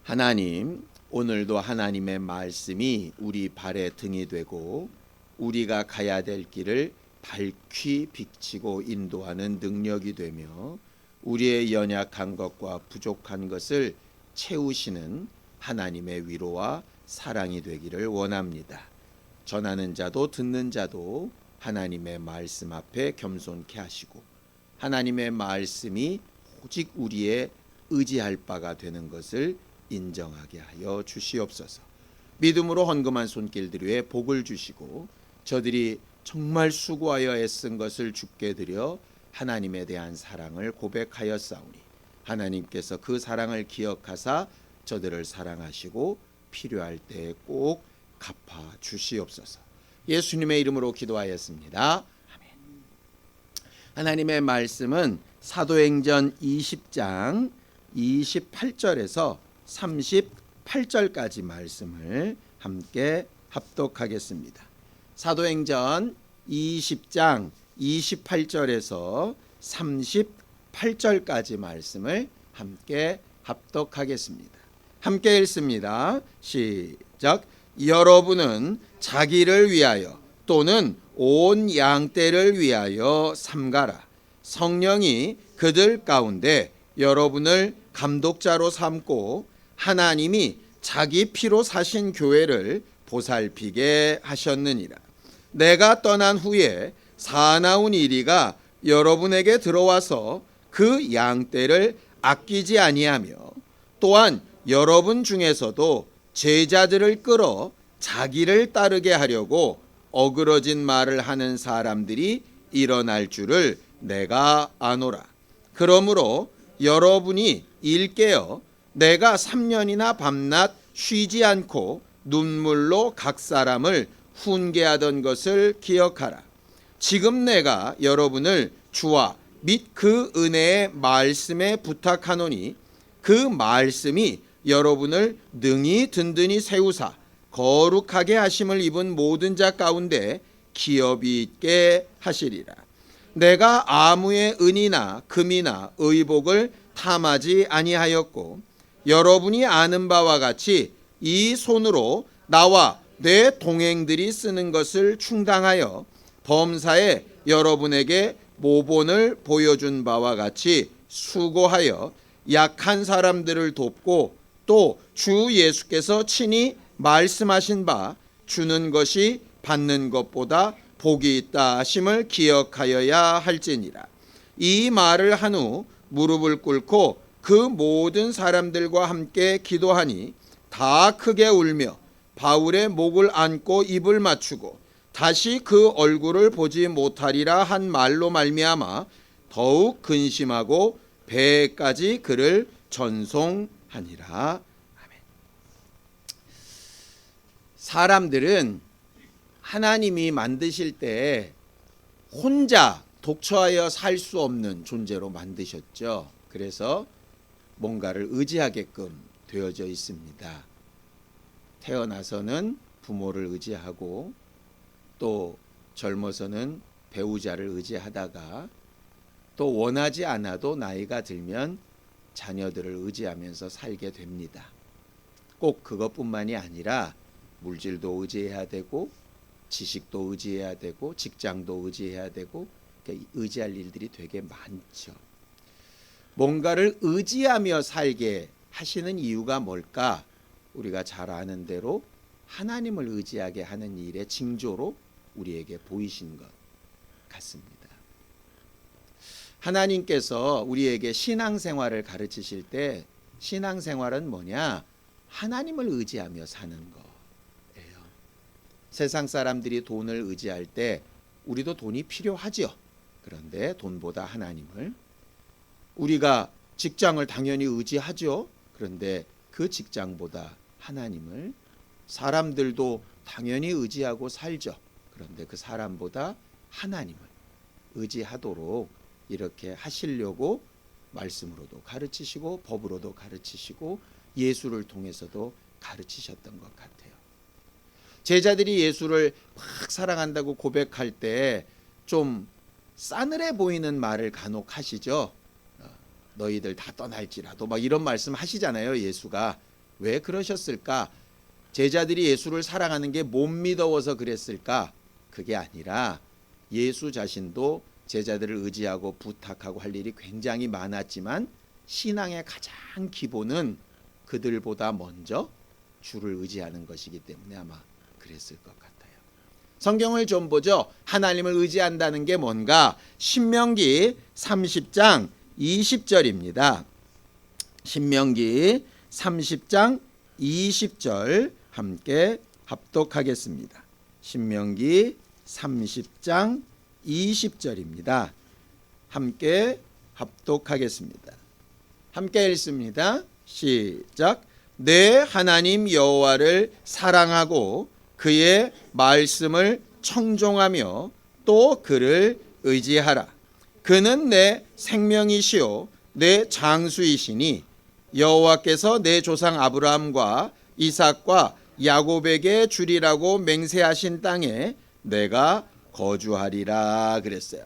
하나님, 오늘도 하나님의 말씀이 우리 발의 등이 되고 우리가 가야 될 길을 밝히 비치고 인도하는 능력이 되며 우리의 연약한 것과 부족한 것을 채우시는 하나님의 위로와 사랑이 되기를 원합니다. 전하는 자도 듣는 자도 하나님의 말씀 앞에 겸손케 하시고 하나님의 말씀이 오직 우리의 의지할 바가 되는 것을 인정하게 하여 주시옵소서. 믿음으로 헌금한 손길들 위에 복을 주시고 저들이 정말 수고하여 애쓴 것을 주께 드려 하나님에 대한 사랑을 고백하였사오니 하나님께서 그 사랑을 기억하사 저들을 사랑하시고 필요할 때에 꼭 갚아 주시옵소서. 예수님의 이름으로 기도하였습니다. 아멘. 하나님의 말씀은 사도행전 20장 28절에서 38절까지 말씀을 함께 합독하겠습니다. 사도행전 20장 28절에서 38절까지 말씀을 함께 합독하겠습니다. 함께 읽습니다. 시작. 여러분은 자기를 위하여 또는 온 양떼를 위하여 삼가라. 성령이 그들 가운데 여러분을 감독자로 삼고 하나님이 자기 피로 사신 교회를 보살피게 하셨느니라. 내가 떠난 후에 사나운 이리가 여러분에게 들어와서 그 양떼를 아끼지 아니하며 또한 여러분 중에서도 제자들을 끌어 자기를 따르게 하려고 어그러진 말을 하는 사람들이 일어날 줄을 내가 아노라. 그러므로 여러분이 일깨어 내가 3년이나 밤낮 쉬지 않고 눈물로 각 사람을 훈계하던 것을 기억하라. 지금 내가 여러분을 주와 및 그 은혜의 말씀에 부탁하노니 그 말씀이 여러분을 능히 든든히 세우사 거룩하게 하심을 입은 모든 자 가운데 기업이 있게 하시리라. 내가 아무의 은이나 금이나 의복을 탐하지 아니하였고 여러분이 아는 바와 같이 이 손으로 나와 내 동행들이 쓰는 것을 충당하여 범사에 여러분에게 모본을 보여준 바와 같이 수고하여 약한 사람들을 돕고 또 주 예수께서 친히 말씀하신 바 주는 것이 받는 것보다 복이 있다 하심을 기억하여야 할지니라. 이 말을 한 후 무릎을 꿇고 그 모든 사람들과 함께 기도하니 다 크게 울며 바울의 목을 안고 입을 맞추고 다시 그 얼굴을 보지 못하리라 한 말로 말미암아 더욱 근심하고 배까지 그를 전송하니라. 아멘. 사람들은 하나님이 만드실 때 혼자 독처하여 살 수 없는 존재로 만드셨죠. 그래서 뭔가를 의지하게끔 되어져 있습니다. 태어나서는 부모를 의지하고 또 젊어서는 배우자를 의지하다가 또 원하지 않아도 나이가 들면 자녀들을 의지하면서 살게 됩니다. 꼭 그것뿐만이 아니라 물질도 의지해야 되고 지식도 의지해야 되고 직장도 의지해야 되고 의지할 일들이 되게 많죠. 뭔가를 의지하며 살게 하시는 이유가 뭘까? 우리가 잘 아는 대로 하나님을 의지하게 하는 일의 징조로 우리에게 보이신 것 같습니다. 하나님께서 우리에게 신앙생활을 가르치실 때 신앙생활은 뭐냐? 하나님을 의지하며 사는 거예요. 세상 사람들이 돈을 의지할 때 우리도 돈이 필요하죠. 그런데 돈보다 하나님을, 우리가 직장을 당연히 의지하죠. 그런데 그 직장보다 하나님을, 사람들도 당연히 의지하고 살죠. 그런데 그 사람보다 하나님을 의지하도록 이렇게 하시려고 말씀으로도 가르치시고 법으로도 가르치시고 예수를 통해서도 가르치셨던 것 같아요. 제자들이 예수를 막 사랑한다고 고백할 때 좀 싸늘해 보이는 말을 간혹 하시죠. 너희들 다 떠날지라도 막 이런 말씀 하시잖아요. 예수가 왜 그러셨을까? 제자들이 예수를 사랑하는 게 못 믿어서 그랬을까? 그게 아니라 예수 자신도 제자들을 의지하고 부탁하고 할 일이 굉장히 많았지만 신앙의 가장 기본은 그들보다 먼저 주를 의지하는 것이기 때문에 아마 그랬을 것 같아요. 성경을 좀 보죠. 하나님을 의지한다는 게 뭔가? 신명기 30장 20절입니다. 신명기 30장 20절 함께 합독하겠습니다. 신명기 30장 20절입니다. 함께 합독하겠습니다. 함께 읽습니다. 시작. 내 하나님 여호와를 사랑하고 그의 말씀을 청종하며 또 그를 의지하라. 그는 내 생명이시요 내 장수이시니 여호와께서 내 조상 아브라함과 이삭과 야곱에게 주리라고 맹세하신 땅에 내가 거주하리라 그랬어요.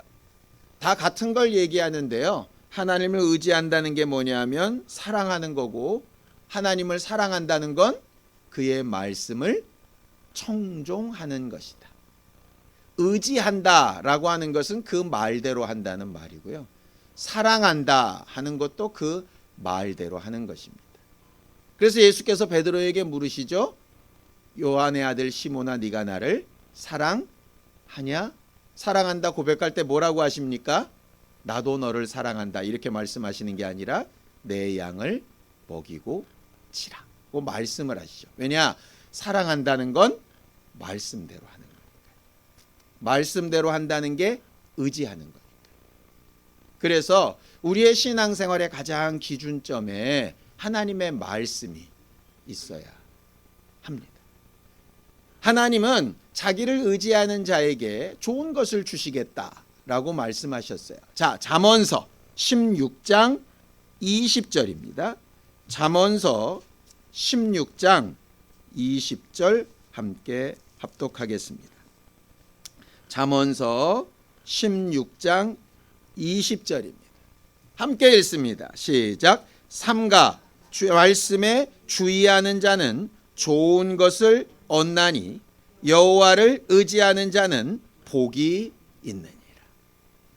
다 같은 걸 얘기하는데요. 하나님을 의지한다는 게 뭐냐면 사랑하는 거고, 하나님을 사랑한다는 건 그의 말씀을 청종하는 것이다. 의지한다라고 하는 것은 그 말대로 한다는 말이고요. 사랑한다 하는 것도 그 말대로 하는 것입니다. 그래서 예수께서 베드로에게 물으시죠. 요한의 아들 시몬아, 네가 나를 사랑하냐? 사랑한다 고백할 때 뭐라고 하십니까? 나도 너를 사랑한다 이렇게 말씀하시는 게 아니라 내 양을 먹이고 치라고 말씀을 하시죠. 왜냐? 사랑한다는 건 말씀대로 하는 거니까. 말씀대로 한다는 게 의지하는 거니까. 그래서 우리의 신앙생활의 가장 기준점에 하나님의 말씀이 있어야 합니다. 하나님은 자기를 의지하는 자에게 좋은 것을 주시겠다라고 말씀하셨어요. 자, 잠언서 16장 20절입니다. 잠언서 16장 20절 함께 합독하겠습니다. 잠언서 16장 20절입니다. 함께 읽습니다. 시작. 삼가 말씀에 주의하는 자는 좋은 것을 얻나니 여호와를 의지하는 자는 복이 있느니라.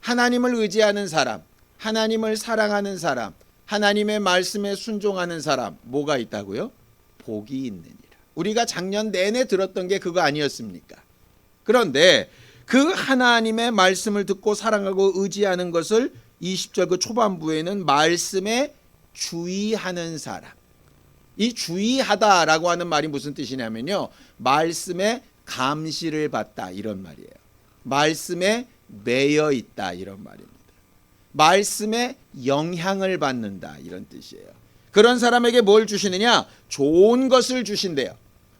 하나님을 의지하는 사람, 하나님을 사랑하는 사람, 하나님의 말씀에 순종하는 사람 뭐가 있다고요? 복이 있느니라. 우리가 작년 내내 들었던 게 그거 아니었습니까? 그런데 그 하나님의 말씀을 듣고 사랑하고 의지하는 것을 20절 그 초반부에는 말씀에 주의하는 사람. 이 주의하다라고 하는 말이 무슨 뜻이냐면요. 말씀에 감시를 받다 이런 말이에요. 말씀에 매여 있다 이런 말입니다. 말씀에 영향을 받는다 이런 뜻이에요. 그런 사람에게 뭘 주시느냐? 좋은 것을 주신대요.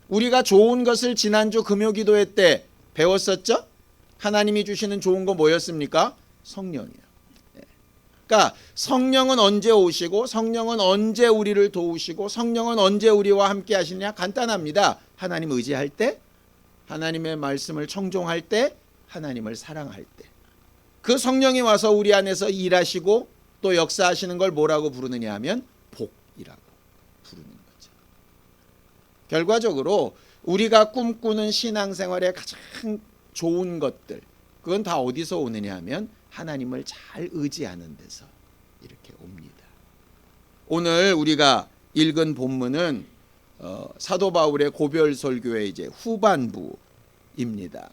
우리가 좋은 것을 지난주 금요기도회 때 배웠었죠? 하나님이 주시는 좋은 거 뭐였습니까? 성령이에요. 그러니까 성령은 언제 오시고 성령은 언제 우리를 도우시고 성령은 언제 우리와 함께 하시느냐? 간단합니다. 하나님 의지할 때, 하나님의 말씀을 청종할 때, 하나님을 사랑할 때. 그 성령이 와서 우리 안에서 일하시고 또 역사하시는 걸 뭐라고 부르느냐 하면 복이라고 부르는 거죠. 결과적으로 우리가 꿈꾸는 신앙생활의 가장 좋은 것들, 그건 다 어디서 오느냐 하면 하나님을 잘 의지하는 데서 이렇게 옵니다. 오늘 우리가 읽은 본문은 사도 바울의 고별설교의 이제 후반부입니다.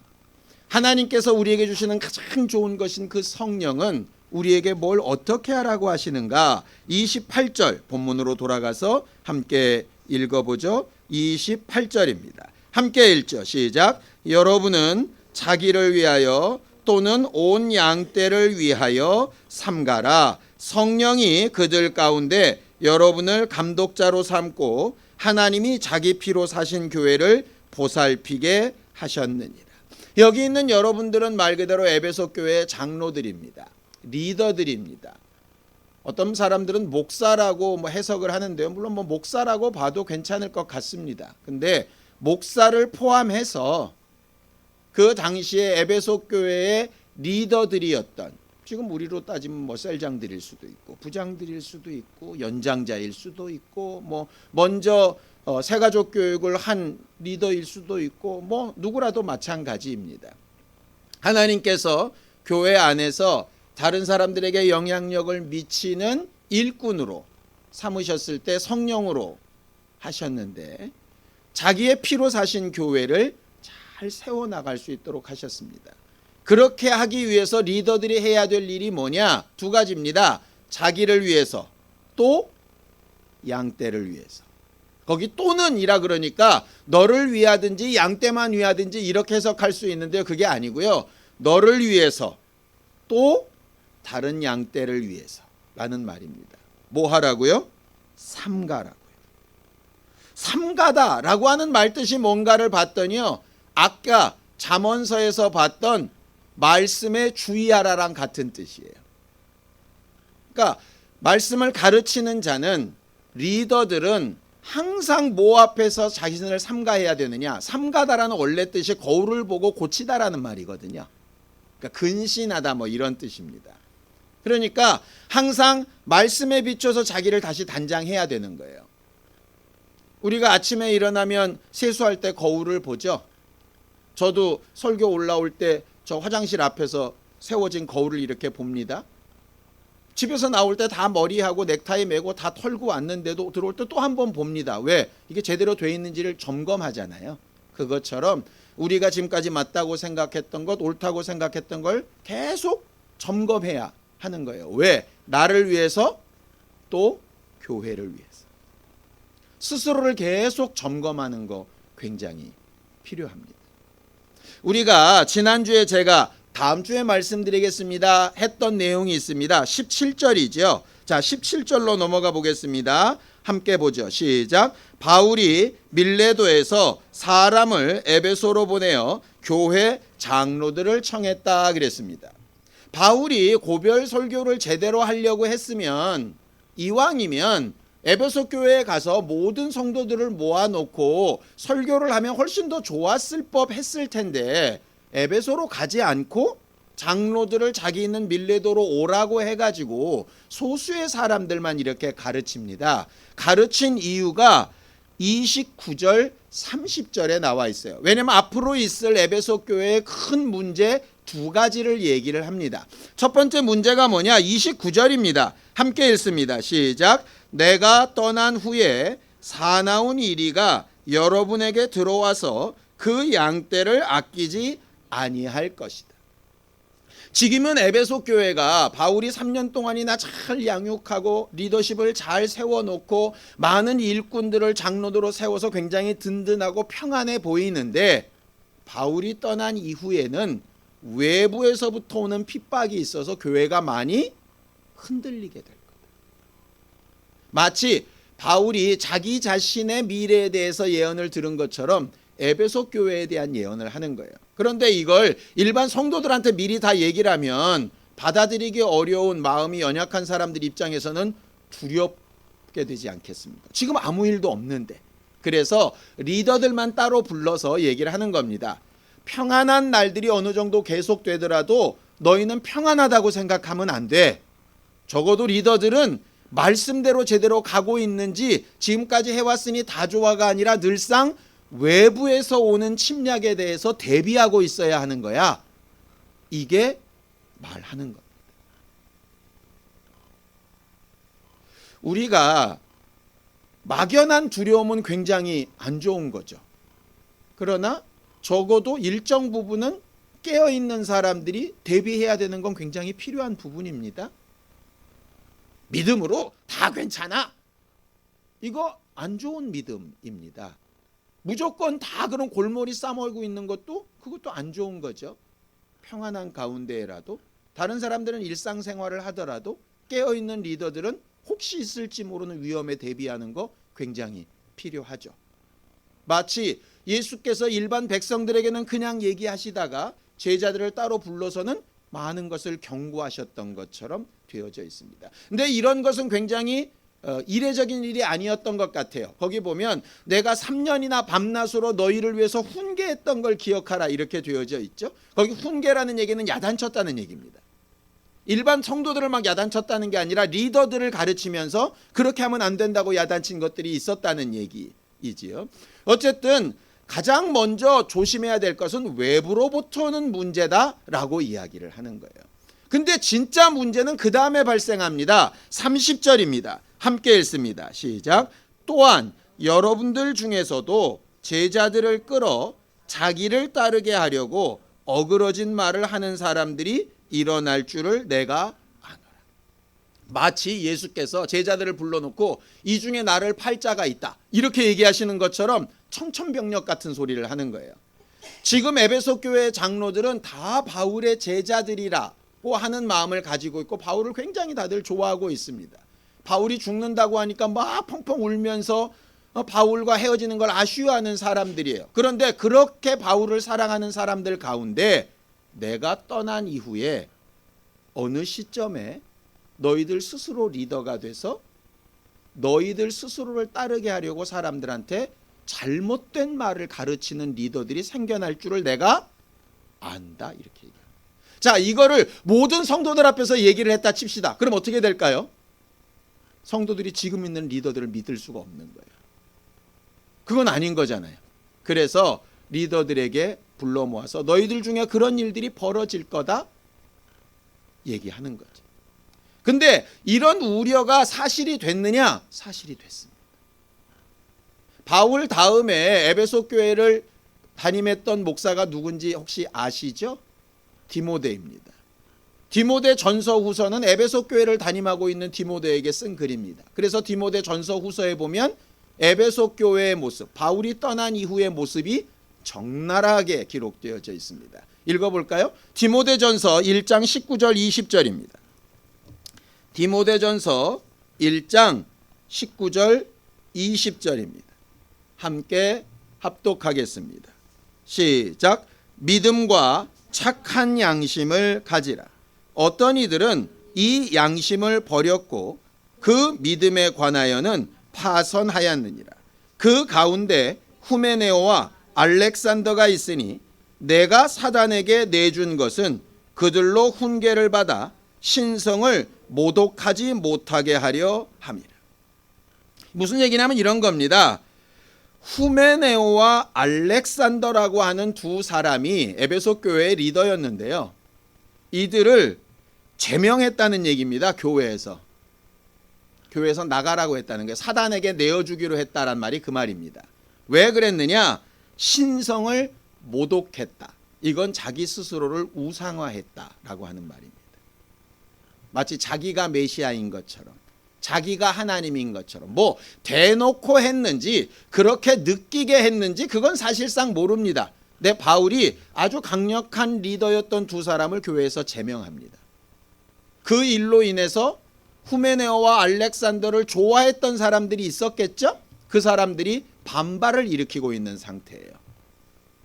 하나님께서 우리에게 주시는 가장 좋은 것인 그 성령은 우리에게 뭘 어떻게 하라고 하시는가? 28절 본문으로 돌아가서 함께 읽어보죠. 28절입니다. 함께 읽죠. 시작. 여러분은 자기를 위하여 또는 온 양떼를 위하여 삼가라. 성령이 그들 가운데 여러분을 감독자로 삼고 하나님이 자기 피로 사신 교회를 보살피게 하셨느니라. 여기 있는 여러분들은 말 그대로 에베소 교회의 장로들입니다. 리더들입니다. 어떤 사람들은 목사라고 해석을 하는데요. 물론 목사라고 봐도 괜찮을 것 같습니다. 근데 목사를 포함해서 그 당시에 에베소 교회의 리더들이었던, 지금 우리로 따지면 셀장들일 수도 있고 부장들일 수도 있고 연장자일 수도 있고 먼저 새가족 교육을 한 리더일 수도 있고 뭐 누구라도 마찬가지입니다. 하나님께서 교회 안에서 다른 사람들에게 영향력을 미치는 일꾼으로 삼으셨을 때 성령으로 하셨는데 자기의 피로 사신 교회를 잘 세워나갈 수 있도록 하셨습니다. 그렇게 하기 위해서 리더들이 해야 될 일이 뭐냐? 두 가지입니다. 자기를 위해서 또 양떼를 위해서. 거기 또는 이라 그러니까 너를 위하든지 양떼만 위하든지 이렇게 해석할 수 있는데요. 그게 아니고요. 너를 위해서 또 다른 양떼를 위해서라는 말입니다. 뭐 하라고요? 삼가라고요. 삼가다라고 하는 말 뜻이 뭔가를 봤더니요. 아까 잠언서에서 봤던 말씀에 주의하라랑 같은 뜻이에요. 그러니까 말씀을 가르치는 자는 리더들은 항상 뭐 앞에서 자신을 삼가해야 되느냐. 삼가다라는 원래 뜻이 거울을 보고 고치다라는 말이거든요. 그러니까 근신하다 뭐 이런 뜻입니다. 그러니까 항상 말씀에 비춰서 자기를 다시 단장해야 되는 거예요. 우리가 아침에 일어나면 세수할 때 거울을 보죠. 저도 설교 올라올 때 저 화장실 앞에서 세워진 거울을 이렇게 봅니다. 집에서 나올 때 다 머리하고 넥타이 매고 다 털고 왔는데도 들어올 때 또 한 번 봅니다. 왜? 이게 제대로 돼 있는지를 점검하잖아요. 그것처럼 우리가 지금까지 맞다고 생각했던 것, 옳다고 생각했던 걸 계속 점검해야 하는 거예요. 왜? 나를 위해서 또 교회를 위해서. 스스로를 계속 점검하는 거 굉장히 필요합니다. 우리가 지난주에 제가 다음 주에 말씀드리겠습니다 했던 내용이 있습니다. 17절이죠. 자, 17절로 넘어가 보겠습니다. 함께 보죠. 시작. 바울이 밀레도에서 사람을 에베소로 보내어 교회 장로들을 청했다 그랬습니다. 바울이 고별 설교를 제대로 하려고 했으면 이왕이면 에베소 교회에 가서 모든 성도들을 모아놓고 설교를 하면 훨씬 더 좋았을 법 했을 텐데 에베소로 가지 않고 장로들을 자기 있는 밀레도로 오라고 해가지고 소수의 사람들만 이렇게 가르칩니다. 가르친 이유가 29절 30절에 나와 있어요. 왜냐하면 앞으로 있을 에베소 교회의 큰 문제 두 가지를 얘기를 합니다. 첫 번째 문제가 뭐냐? 29절입니다. 함께 읽습니다. 시작. 내가 떠난 후에 사나운 이리가 여러분에게 들어와서 그 양떼를 아끼지 아니할 것이다. 지금은 에베소 교회가 바울이 3년 동안이나 잘 양육하고 리더십을 잘 세워놓고 많은 일꾼들을 장로들로 세워서 굉장히 든든하고 평안해 보이는데 바울이 떠난 이후에는 외부에서부터 오는 핍박이 있어서 교회가 많이 흔들리게 될 거다. 마치 바울이 자기 자신의 미래에 대해서 예언을 들은 것처럼 에베소 교회에 대한 예언을 하는 거예요. 그런데 이걸 일반 성도들한테 미리 다 얘기를 하면 받아들이기 어려운 마음이 연약한 사람들 입장에서는 두렵게 되지 않겠습니까? 지금 아무 일도 없는데. 그래서 리더들만 따로 불러서 얘기를 하는 겁니다. 평안한 날들이 어느 정도 계속되더라도 너희는 평안하다고 생각하면 안 돼. 적어도 리더들은 말씀대로 제대로 가고 있는지 지금까지 해왔으니 다 좋아가 아니라 늘상 외부에서 오는 침략에 대해서 대비하고 있어야 하는 거야. 이게 말하는 겁니다. 우리가 막연한 두려움은 굉장히 안 좋은 거죠. 그러나 적어도 일정 부분은 깨어있는 사람들이 대비해야 되는 건 굉장히 필요한 부분입니다. 믿음으로 다 괜찮아. 이거 안 좋은 믿음입니다. 무조건 다 그런 골머리 싸멀고 있는 것도 그것도 안 좋은 거죠. 평안한 가운데라도 다른 사람들은 일상생활을 하더라도 깨어있는 리더들은 혹시 있을지 모르는 위험에 대비하는 거 굉장히 필요하죠. 마치 예수께서 일반 백성들에게는 그냥 얘기하시다가 제자들을 따로 불러서는 많은 것을 경고하셨던 것처럼 되어져 있습니다. 근데 이런 것은 굉장히 이례적인 일이 아니었던 것 같아요. 거기 보면 내가 3년이나 밤낮으로 너희를 위해서 훈계했던 걸 기억하라 이렇게 되어져 있죠. 거기 훈계라는 얘기는 야단쳤다는 얘기입니다. 일반 성도들을 막 야단쳤다는 게 아니라 리더들을 가르치면서 그렇게 하면 안 된다고 야단친 것들이 있었다는 얘기. 이지요. 어쨌든 가장 먼저 조심해야 될 것은 외부로부터 오는 문제다라고 이야기를 하는 거예요. 근데 진짜 문제는 그 다음에 발생합니다. 30절입니다. 함께 읽습니다. 시작. 또한 여러분들 중에서도 제자들을 끌어 자기를 따르게 하려고 어그러진 말을 하는 사람들이 일어날 줄을 내가 아노라. 마치 예수께서 제자들을 불러놓고 이 중에 나를 팔 자가 있다 이렇게 얘기하시는 것처럼 청천벽력 같은 소리를 하는 거예요. 지금 에베소 교회 장로들은 다 바울의 제자들이라고 하는 마음을 가지고 있고 바울을 굉장히 다들 좋아하고 있습니다. 바울이 죽는다고 하니까 막 펑펑 울면서 바울과 헤어지는 걸 아쉬워하는 사람들이에요. 그런데 그렇게 바울을 사랑하는 사람들 가운데 내가 떠난 이후에 어느 시점에 너희들 스스로 리더가 돼서 너희들 스스로를 따르게 하려고 사람들한테 잘못된 말을 가르치는 리더들이 생겨날 줄을 내가 안다 이렇게 얘기합니다. 자, 이거를 모든 성도들 앞에서 얘기를 했다 칩시다. 그럼 어떻게 될까요? 성도들이 지금 있는 리더들을 믿을 수가 없는 거예요. 그건 아닌 거잖아요. 그래서 리더들에게 불러 모아서 너희들 중에 그런 일들이 벌어질 거다 얘기하는 거죠. 근데 이런 우려가 사실이 됐느냐? 사실이 됐습니다. 바울 다음에 에베소 교회를 담임했던 목사가 누군지 혹시 아시죠? 디모데입니다. 디모데 전서 후서는 에베소 교회를 담임하고 있는 디모데에게 쓴 글입니다. 그래서 디모데 전서 후서에 보면 에베소 교회의 모습, 바울이 떠난 이후의 모습이 적나라하게 기록되어져 있습니다. 읽어볼까요? 디모데전서 1장 19절 20절입니다. 디모데전서 1장 19절 20절입니다. 함께 합독하겠습니다. 시작. 믿음과 착한 양심을 가지라. 어떤 이들은 이 양심을 버렸고 그 믿음에 관하여는 파선하였느니라. 그 가운데 후메네오와 알렉산더가 있으니 내가 사단에게 내준 것은 그들로 훈계를 받아 신성을 모독하지 못하게 하려 함이라. 무슨 얘기냐면 이런 겁니다. 후메네오와 알렉산더라고 하는 두 사람이 에베소 교회의 리더였는데요. 이들을 제명했다는 얘기입니다. 교회에서 나가라고 했다는 거예요. 사단에게 내어주기로 했다란 말이 그 말입니다. 왜 그랬느냐? 신성을 모독했다. 이건 자기 스스로를 우상화했다라고 하는 말입니다. 마치 자기가 메시아인 것처럼, 자기가 하나님인 것처럼, 뭐 대놓고 했는지 그렇게 느끼게 했는지 그건 사실상 모릅니다. 근데 바울이 아주 강력한 리더였던 두 사람을 교회에서 제명합니다. 그 일로 인해서 후메네오와 알렉산더를 좋아했던 사람들이 있었겠죠? 그 사람들이 반발을 일으키고 있는 상태예요.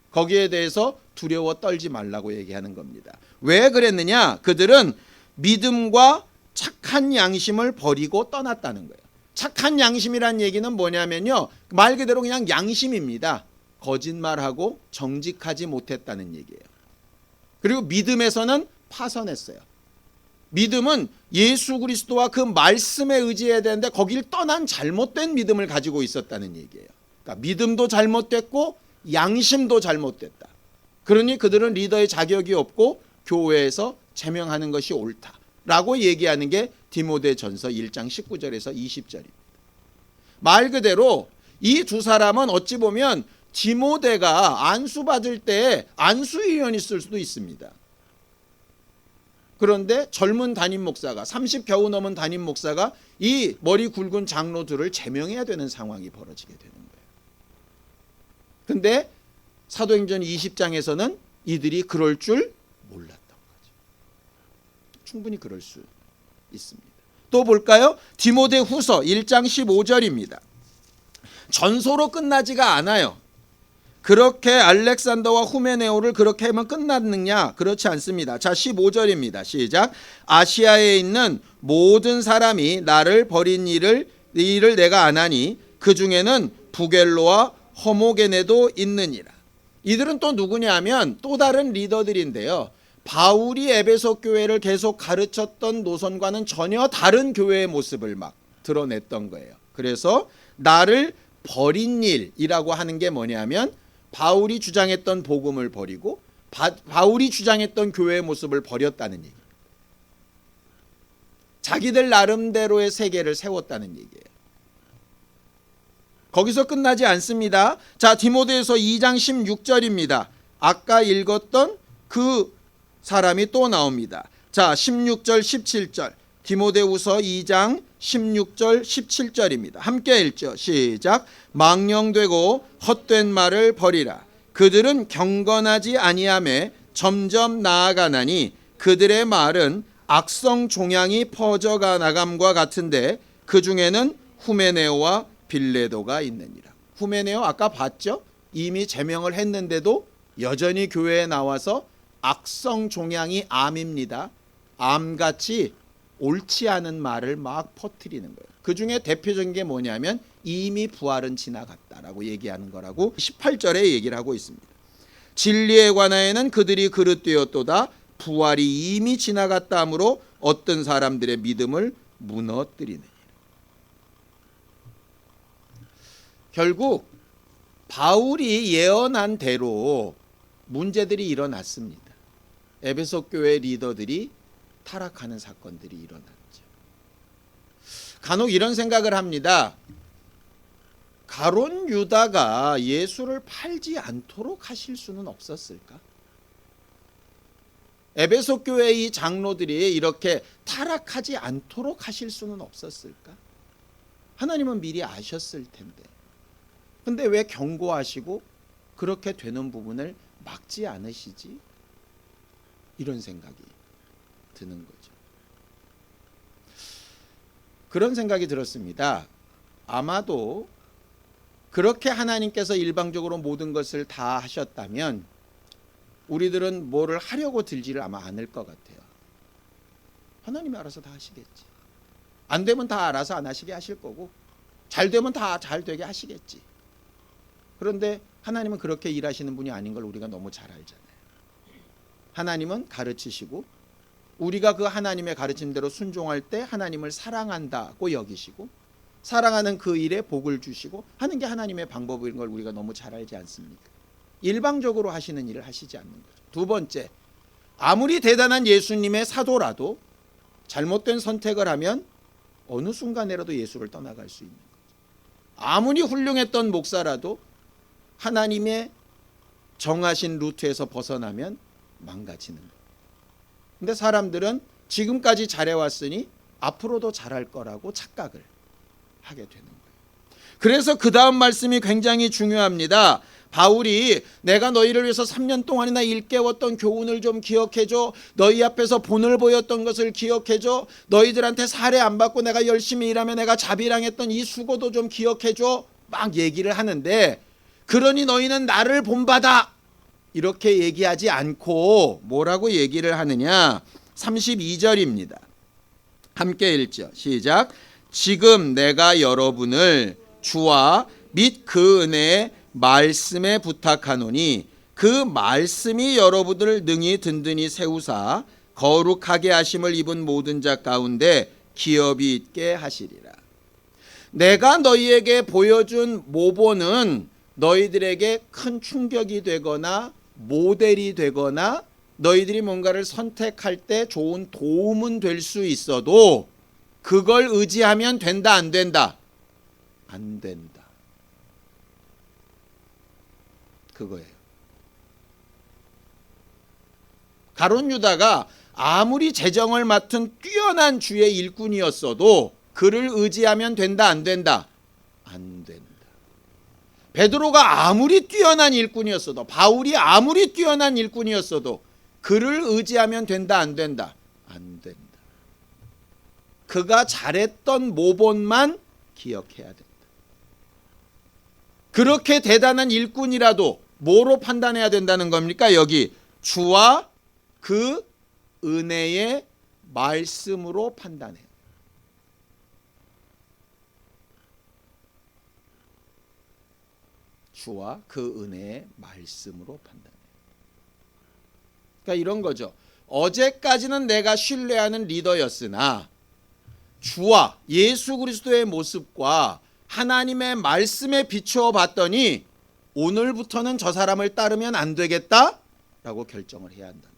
거기에 대해서 두려워 떨지 말라고 얘기하는 겁니다. 왜 그랬느냐? 그들은 믿음과 착한 양심을 버리고 떠났다는 거예요. 착한 양심이란 얘기는 뭐냐면요, 말 그대로 그냥 양심입니다. 거짓말하고 정직하지 못했다는 얘기예요. 그리고 믿음에서는 파선했어요. 믿음은 예수 그리스도와 그 말씀에 의지해야 되는데 거길 떠난 잘못된 믿음을 가지고 있었다는 얘기예요. 그러니까 믿음도 잘못됐고 양심도 잘못됐다. 그러니 그들은 리더의 자격이 없고 교회에서 제명하는 것이 옳다라고 얘기하는 게 디모데전서 1장 19절에서 20절입니다. 말 그대로 이 두 사람은 어찌 보면 디모데가 안수받을 때 안수위원이 있을 수도 있습니다. 그런데 젊은 담임 목사가 30 겨우 넘은 담임 목사가 이 머리 굵은 장로들을 제명해야 되는 상황이 벌어지게 되는 거예요. 근데 사도행전 20장에서는 이들이 그럴 줄 몰랐던 거죠. 충분히 그럴 수 있습니다. 또 볼까요? 디모데 후서 1장 15절입니다. 전소로 끝나지가 않아요. 그렇게 알렉산더와 후메네오를 그렇게 하면 끝났느냐? 그렇지 않습니다. 자, 15절입니다. 시작. 아시아에 있는 모든 사람이 나를 버린 일을 내가 아나니 그 중에는 부겔로와 허모게네도 있느니라. 이들은 또 누구냐면 또 다른 리더들인데요. 바울이 에베소 교회를 계속 가르쳤던 노선과는 전혀 다른 교회의 모습을 막 드러냈던 거예요. 그래서 나를 버린 일이라고 하는 게 뭐냐면 바울이 주장했던 복음을 버리고 바울이 주장했던 교회의 모습을 버렸다는 얘기. 자기들 나름대로의 세계를 세웠다는 얘기예요. 거기서 끝나지 않습니다. 자, 디모데후서 2장 16절입니다. 아까 읽었던 그 사람이 또 나옵니다. 자, 16절 17절 디모데후서 2장 16절 17절입니다. 함께 읽죠. 시작. 망령되고 헛된 말을 버리라. 그들은 경건하지 아니하매 점점 나아가나니 그들의 말은 악성 종양이 퍼져가 나감과 같은데 그 중에는 후메네오와 빌레도가 있느니라. 후메네오 아까 봤죠? 이미 제명을 했는데도 여전히 교회에 나와서 악성 종양이 암입니다. 암같이 옳지 않은 말을 막 퍼뜨리는 거예요. 그 중에 대표적인 게 뭐냐면 이미 부활은 지나갔다라고 얘기하는 거라고 18절에 얘기를 하고 있습니다. 진리에 관하여는 그들이 그릇되었도다. 부활이 이미 지나갔다 하므로 어떤 사람들의 믿음을 무너뜨리느니라. 결국 바울이 예언한 대로 문제들이 일어났습니다. 에베소 교회 리더들이 타락하는 사건들이 일어났죠. 간혹 이런 생각을 합니다. 가룟 유다가 예수를 팔지 않도록 하실 수는 없었을까? 에베소 교회의 장로들이 이렇게 타락하지 않도록 하실 수는 없었을까? 하나님은 미리 아셨을 텐데. 근데 왜 경고하시고 그렇게 되는 부분을 막지 않으시지? 이런 생각이 드는 거죠. 그런 생각이 들었습니다. 아마도 그렇게 하나님께서 일방적으로 모든 것을 다 하셨다면 우리들은 뭐를 하려고 들지를 아마 않을 것 같아요. 하나님이 알아서 다 하시겠지. 안 되면 다 알아서 안 하시게 하실 거고 잘 되면 다 잘 되게 하시겠지. 그런데 하나님은 그렇게 일하시는 분이 아닌 걸 우리가 너무 잘 알잖아요. 하나님은 가르치시고 우리가 그 하나님의 가르침대로 순종할 때 하나님을 사랑한다고 여기시고 사랑하는 그 일에 복을 주시고 하는 게 하나님의 방법인 걸 우리가 너무 잘 알지 않습니까? 일방적으로 하시는 일을 하시지 않는 거죠. 두 번째, 아무리 대단한 예수님의 사도라도 잘못된 선택을 하면 어느 순간에라도 예수를 떠나갈 수 있는 거죠. 아무리 훌륭했던 목사라도 하나님의 정하신 루트에서 벗어나면 망가지는 거예요. 근데 사람들은 지금까지 잘해왔으니 앞으로도 잘할 거라고 착각을 하게 되는 거예요. 그래서 그 다음 말씀이 굉장히 중요합니다. 바울이 내가 너희를 위해서 3년 동안이나 일깨웠던 교훈을 좀 기억해줘. 너희 앞에서 본을 보였던 것을 기억해줘. 너희들한테 살해 안 받고 내가 열심히 일하며 내가 자비랑했던 이 수고도 좀 기억해줘. 막 얘기를 하는데 그러니 너희는 나를 본받아. 이렇게 얘기하지 않고 뭐라고 얘기를 하느냐. 32절입니다. 함께 읽죠. 시작. 지금 내가 여러분을 주와 및 그 은혜의 말씀에 부탁하노니 그 말씀이 여러분을 능히 든든히 세우사 거룩하게 하심을 입은 모든 자 가운데 기업이 있게 하시리라. 내가 너희에게 보여준 모본은 너희들에게 큰 충격이 되거나 모델이 되거나 너희들이 뭔가를 선택할 때 좋은 도움은 될 수 있어도 그걸 의지하면 된다 안 된다? 안 된다. 그거예요. 가룟 유다가 아무리 재정을 맡은 뛰어난 주의 일꾼이었어도 그를 의지하면 된다 안 된다? 안 된다. 베드로가 아무리 뛰어난 일꾼이었어도 바울이 아무리 뛰어난 일꾼이었어도 그를 의지하면 된다 안 된다? 안 된다. 그가 잘했던 모본만 기억해야 된다. 그렇게 대단한 일꾼이라도 뭐로 판단해야 된다는 겁니까? 여기 주와 그 은혜의 말씀으로 판단해요. 주와 그 은혜의 말씀으로 판단해요. 그러니까 이런 거죠. 어제까지는 내가 신뢰하는 리더였으나 주와 예수 그리스도의 모습과 하나님의 말씀에 비추어 봤더니 오늘부터는 저 사람을 따르면 안 되겠다라고 결정을 해야 한다.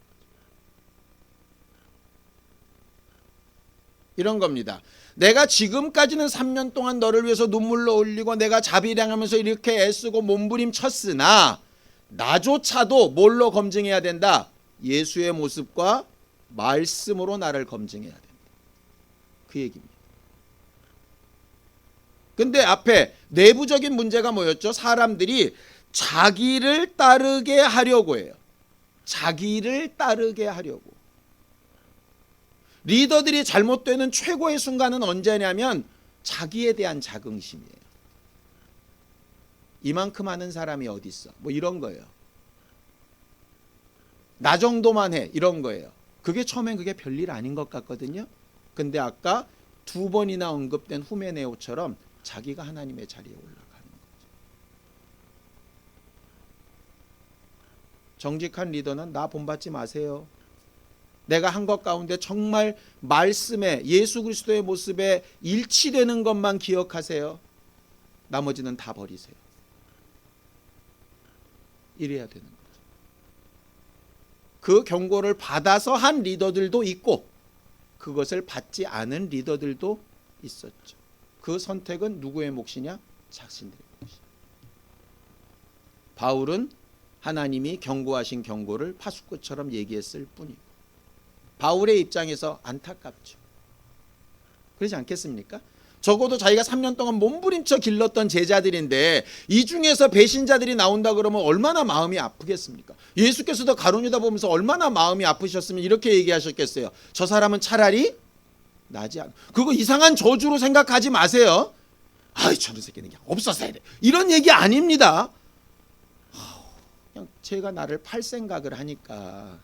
이런 겁니다. 내가 지금까지는 3년 동안 너를 위해서 눈물로 흘리고 내가 자비량하면서 이렇게 애쓰고 몸부림쳤으나 나조차도 뭘로 검증해야 된다? 예수의 모습과 말씀으로 나를 검증해야 된다. 그 얘기입니다. 근데 앞에 내부적인 문제가 뭐였죠? 사람들이 자기를 따르게 하려고 해요. 자기를 따르게 하려고. 리더들이 잘못되는 최고의 순간은 언제냐면 자기에 대한 자긍심이에요. 이만큼 하는 사람이 어디 있어? 뭐 이런 거예요. 나 정도만 해. 이런 거예요. 그게 처음엔 그게 별일 아닌 것 같거든요. 근데 아까 2번이나 언급된 후메네오처럼 자기가 하나님의 자리에 올라가는 거죠. 정직한 리더는 나 본받지 마세요. 내가 한 것 가운데 정말 말씀에 예수 그리스도의 모습에 일치되는 것만 기억하세요. 나머지는 다 버리세요. 이래야 되는 거죠. 그 경고를 받아서 한 리더들도 있고 그것을 받지 않은 리더들도 있었죠. 그 선택은 누구의 몫이냐? 자신들의 몫이죠. 바울은 하나님이 경고하신 경고를 파수꾼처럼 얘기했을 뿐이고 바울의 입장에서 안타깝죠. 그렇지 않겠습니까? 적어도 자기가 3년 동안 몸부림쳐 길렀던 제자들인데 이 중에서 배신자들이 나온다 그러면 얼마나 마음이 아프겠습니까? 예수께서도 가룟유다 보면서 얼마나 마음이 아프셨으면 이렇게 얘기하셨겠어요. 저 사람은 차라리 나지 않아. 그거 이상한 저주로 생각하지 마세요. 아이 저런 새끼는 그냥 없었어야 돼. 이런 얘기 아닙니다. 그냥 제가 나를 팔 생각을 하니까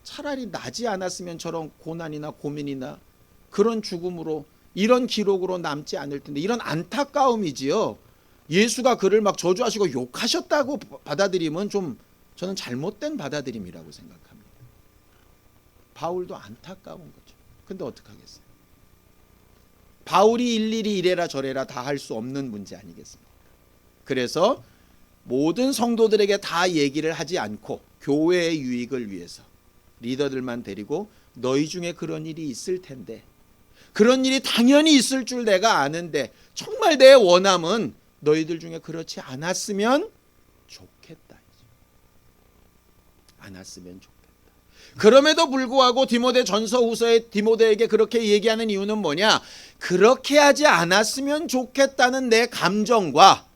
차라리 나지 않았으면 저런 고난이나 고민이나 그런 죽음으로 이런 기록으로 남지 않을 텐데 이런 안타까움이지요. 예수가 그를 막 저주하시고 욕하셨다고 받아들이면 좀 저는 잘못된 받아들임이라고 생각합니다. 바울도 안타까운 거죠. 근데 어떡하겠어요? 바울이 일일이 이래라 저래라 다 할 수 없는 문제 아니겠습니까? 그래서 모든 성도들에게 다 얘기를 하지 않고 교회의 유익을 위해서 리더들만 데리고 너희 중에 그런 일이 있을 텐데 그런 일이 당연히 있을 줄 내가 아는데 정말 내 원함은 너희들 중에 그렇지 않았으면 좋겠다. 않았으면 좋겠다. 그럼에도 불구하고 디모데 전서 후서에 디모데에게 그렇게 얘기하는 이유는 뭐냐? 그렇게 하지 않았으면 좋겠다는 내 감정과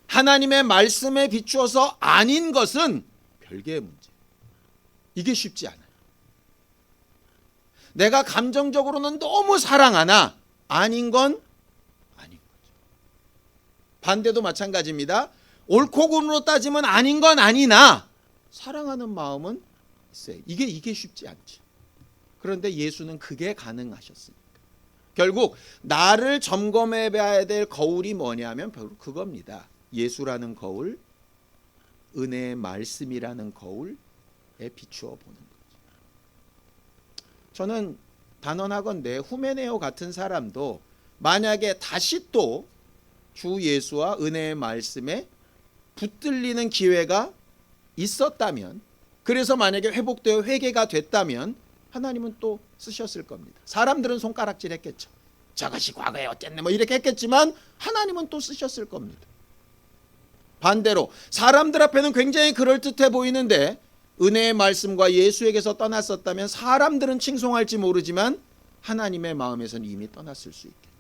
하나님의 말씀에 비추어서 아닌 것은 별개의 문제. 이게 쉽지 않아요. 내가 감정적으로는 너무 사랑하나 아닌 건 아닌 거죠. 반대도 마찬가지입니다. 옳고 그름으로 따지면 아닌 건 아니나 사랑하는 마음은 있어요. 이게 쉽지 않죠. 그런데 예수는 그게 가능하셨으니까. 결국 나를 점검해 봐야 될 거울이 뭐냐면 바로 그겁니다. 예수라는 거울, 은혜의 말씀이라는 거울에 비추어 보는 거죠. 저는 단언하건대 후메네오 같은 사람도 만약에 다시 또 주 예수와 은혜의 말씀에 붙들리는 기회가 있었다면 그래서 만약에 회복되어 회개가 됐다면 하나님은 또 쓰셨을 겁니다. 사람들은 손가락질 했겠죠. 저것이 과거에 어쨌네 뭐 이렇게 했겠지만 하나님은 또 쓰셨을 겁니다. 반대로 사람들 앞에는 굉장히 그럴듯해 보이는데 은혜의 말씀과 예수에게서 떠났었다면 사람들은 칭송할지 모르지만 하나님의 마음에서는 이미 떠났을 수 있겠죠.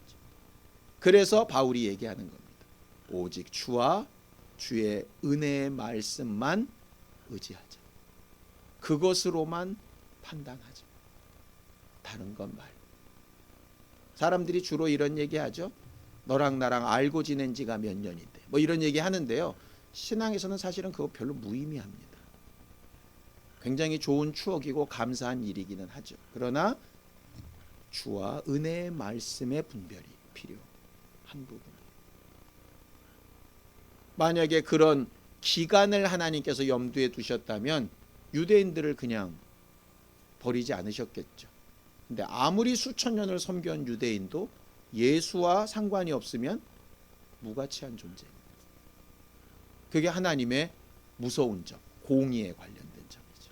그래서 바울이 얘기하는 겁니다. 오직 주와 주의 은혜의 말씀만 의지하자. 그것으로만 판단하자. 다른 건 말고. 사람들이 주로 이런 얘기하죠. 너랑 나랑 알고 지낸 지가 몇 년인데 뭐 이런 얘기 하는데요. 신앙에서는 사실은 그거 별로 무의미합니다. 굉장히 좋은 추억이고 감사한 일이기는 하죠. 그러나 주와 은혜의 말씀의 분별이 필요한 부분이에요. 만약에 그런 기간을 하나님께서 염두에 두셨다면 유대인들을 그냥 버리지 않으셨겠죠. 근데 아무리 수천 년을 섬겨온 유대인도 예수와 상관이 없으면 무가치한 존재입니다. 그게 하나님의 무서운 점, 공의에 관련된 점이죠.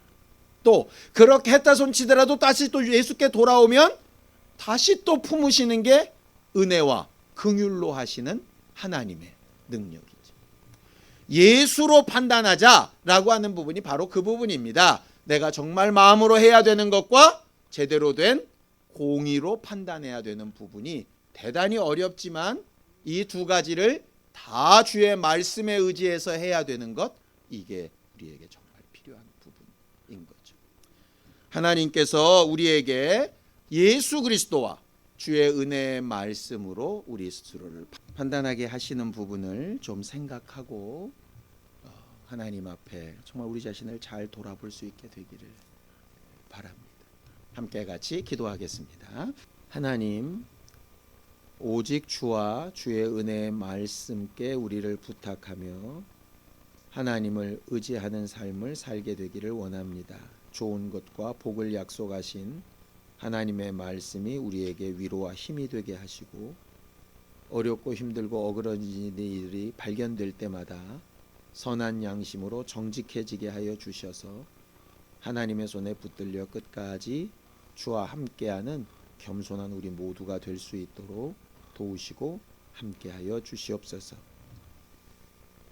또 그렇게 했다 손치더라도 다시 또 예수께 돌아오면 다시 또 품으시는 게 은혜와 긍휼로 하시는 하나님의 능력이죠. 예수로 판단하자라고 하는 부분이 바로 그 부분입니다. 내가 정말 마음으로 해야 되는 것과 제대로 된 공의로 판단해야 되는 부분이 대단히 어렵지만 이 두 가지를 다 주의 말씀에 의지해서 해야 되는 것, 이게 우리에게 정말 필요한 부분인 거죠. 하나님께서 우리에게 예수 그리스도와 주의 은혜의 말씀으로 우리 스스로를 판단하게 하시는 부분을 좀 생각하고 하나님 앞에 정말 우리 자신을 잘 돌아볼 수 있게 되기를 바랍니다. 함께 같이 기도하겠습니다. 하나님, 오직 주와 주의 은혜의 말씀께 우리를 부탁하며 하나님을 의지하는 삶을 살게 되기를 원합니다. 좋은 것과 복을 약속하신 하나님의 말씀이 우리에게 위로와 힘이 되게 하시고 어렵고 힘들고 어그러진 일이 발견될 때마다 선한 양심으로 정직해지게 하여 주셔서 하나님의 손에 붙들려 끝까지 주와 함께하는 겸손한 우리 모두가 될 수 있도록 도우시고 함께하여 주시옵소서.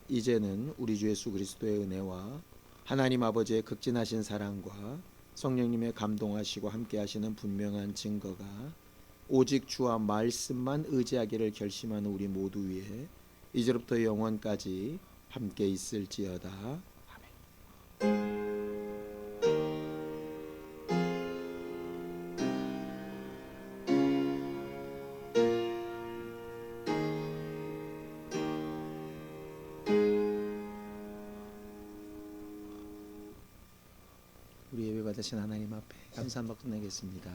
이제는 우리 주 예수 그리스도의 은혜와 하나님 아버지의 극진하신 사랑과 성령님의 감동하시고 함께하시는 분명한 증거가 오직 주와 말씀만 의지하기를 결심하는 우리 모두 위에 이제부터 영원까지 함께 있을지어다. 아멘. 우리 예배 받으신 하나님 앞에 감사 한번 끝내겠습니다.